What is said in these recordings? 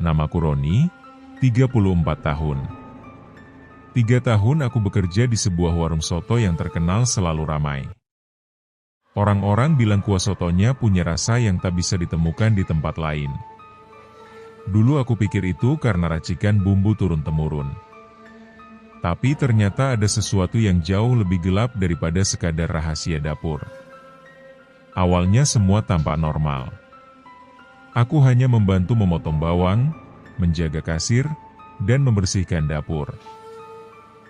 Namaku Roni, 34 tahun. 3 tahun aku bekerja di sebuah warung soto yang terkenal selalu ramai. Orang-orang bilang kuah sotonya punya rasa yang tak bisa ditemukan di tempat lain. Dulu aku pikir itu karena racikan bumbu turun-temurun. Tapi ternyata ada sesuatu yang jauh lebih gelap daripada sekadar rahasia dapur. Awalnya semua tampak normal. Aku hanya membantu memotong bawang, menjaga kasir, dan membersihkan dapur.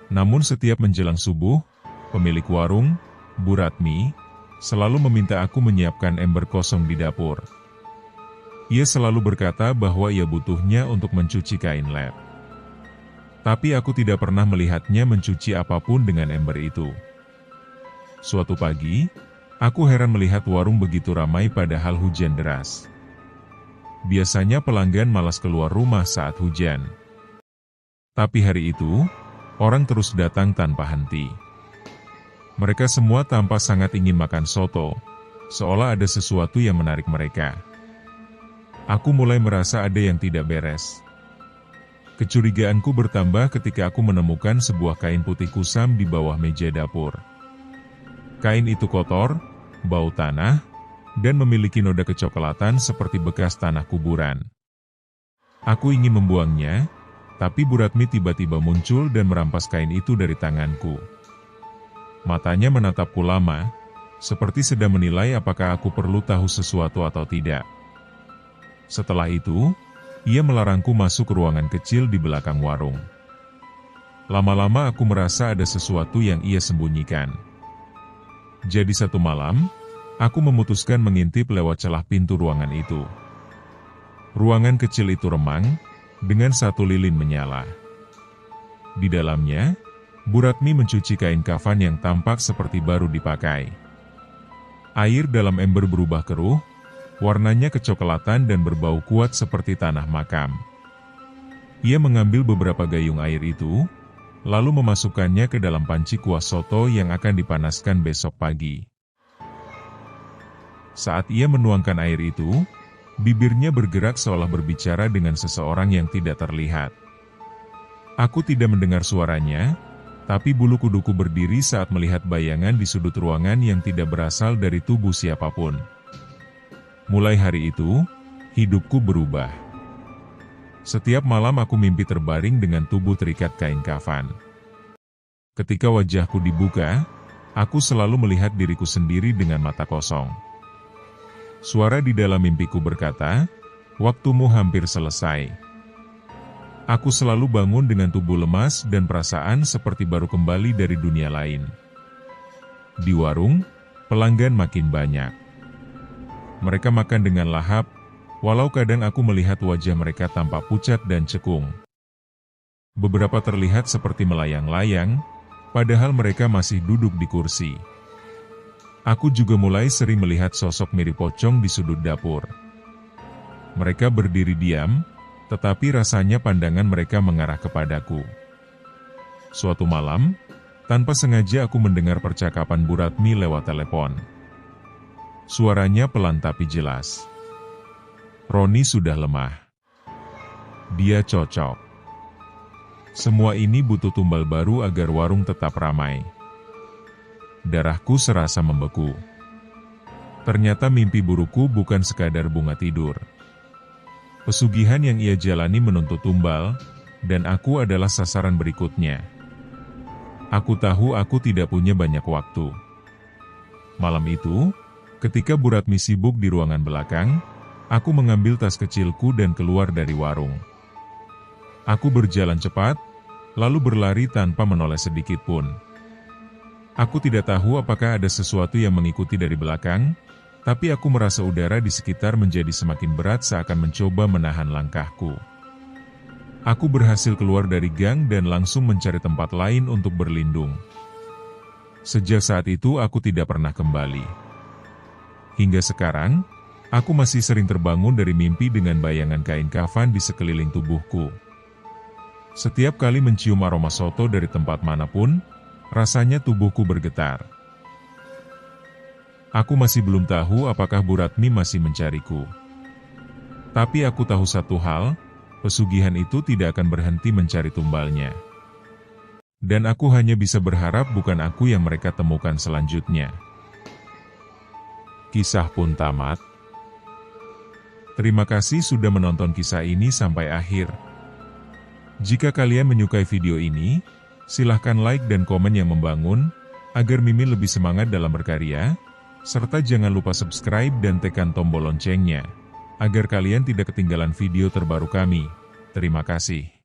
Namun setiap menjelang subuh, pemilik warung, Bu Ratmi, selalu meminta aku menyiapkan ember kosong di dapur. Ia selalu berkata bahwa ia butuhnya untuk mencuci kain lap. Tapi aku tidak pernah melihatnya mencuci apapun dengan ember itu. Suatu pagi, aku heran melihat warung begitu ramai padahal hujan deras. Biasanya pelanggan malas keluar rumah saat hujan. Tapi hari itu, orang terus datang tanpa henti. Mereka semua tampak sangat ingin makan soto, seolah ada sesuatu yang menarik mereka. Aku mulai merasa ada yang tidak beres. Kecurigaanku bertambah ketika aku menemukan sebuah kain putih kusam di bawah meja dapur. Kain itu kotor, bau tanah, dan memiliki noda kecoklatan seperti bekas tanah kuburan. Aku ingin membuangnya, tapi Bu Ratmi tiba-tiba muncul dan merampas kain itu dari tanganku. Matanya menatapku lama, seperti sedang menilai apakah aku perlu tahu sesuatu atau tidak. Setelah itu, ia melarangku masuk ke ruangan kecil di belakang warung. Lama-lama aku merasa ada sesuatu yang ia sembunyikan. Jadi satu malam, aku memutuskan mengintip lewat celah pintu ruangan itu. Ruangan kecil itu remang, dengan satu lilin menyala. Di dalamnya, Bu Ratmi mencuci kain kafan yang tampak seperti baru dipakai. Air dalam ember berubah keruh, warnanya kecoklatan dan berbau kuat seperti tanah makam. Ia mengambil beberapa gayung air itu, lalu memasukkannya ke dalam panci kuah soto yang akan dipanaskan besok pagi. Saat ia menuangkan air itu, bibirnya bergerak seolah berbicara dengan seseorang yang tidak terlihat. Aku tidak mendengar suaranya, tapi bulu kuduku berdiri saat melihat bayangan di sudut ruangan yang tidak berasal dari tubuh siapapun. Mulai hari itu, hidupku berubah. Setiap malam aku mimpi terbaring dengan tubuh terikat kain kafan. Ketika wajahku dibuka, aku selalu melihat diriku sendiri dengan mata kosong. Suara di dalam mimpiku berkata, "Waktumu hampir selesai." Aku selalu bangun dengan tubuh lemas dan perasaan seperti baru kembali dari dunia lain. Di warung, pelanggan makin banyak. Mereka makan dengan lahap, walau kadang aku melihat wajah mereka tampak pucat dan cekung. Beberapa terlihat seperti melayang-layang, padahal mereka masih duduk di kursi. Aku juga mulai sering melihat sosok mirip pocong di sudut dapur. Mereka berdiri diam, tetapi rasanya pandangan mereka mengarah kepadaku. Suatu malam, tanpa sengaja aku mendengar percakapan Bu Ratmi lewat telepon. Suaranya pelan tapi jelas. Roni sudah lemah. Dia cocok. Semua ini butuh tumbal baru agar warung tetap ramai. Darahku serasa membeku. Ternyata mimpi burukku bukan sekadar bunga tidur. Pesugihan yang ia jalani menuntut tumbal, dan aku adalah sasaran berikutnya. Aku tahu aku tidak punya banyak waktu. Malam itu, ketika Bu Ratmi sibuk di ruangan belakang, aku mengambil tas kecilku dan keluar dari warung. Aku berjalan cepat, lalu berlari tanpa menoleh sedikit pun. Aku tidak tahu apakah ada sesuatu yang mengikuti dari belakang, tapi aku merasa udara di sekitar menjadi semakin berat seakan mencoba menahan langkahku. Aku berhasil keluar dari gang dan langsung mencari tempat lain untuk berlindung. Sejak saat itu aku tidak pernah kembali. Hingga sekarang, aku masih sering terbangun dari mimpi dengan bayangan kain kafan di sekeliling tubuhku. Setiap kali mencium aroma soto dari tempat manapun, rasanya tubuhku bergetar. Aku masih belum tahu apakah Bu Ratmi masih mencariku. Tapi aku tahu satu hal, pesugihan itu tidak akan berhenti mencari tumbalnya. Dan aku hanya bisa berharap bukan aku yang mereka temukan selanjutnya. Kisah pun tamat. Terima kasih sudah menonton kisah ini sampai akhir. Jika kalian menyukai video ini, silahkan like dan komen yang membangun, agar Mimin lebih semangat dalam berkarya, serta jangan lupa subscribe dan tekan tombol loncengnya, agar kalian tidak ketinggalan video terbaru kami. Terima kasih.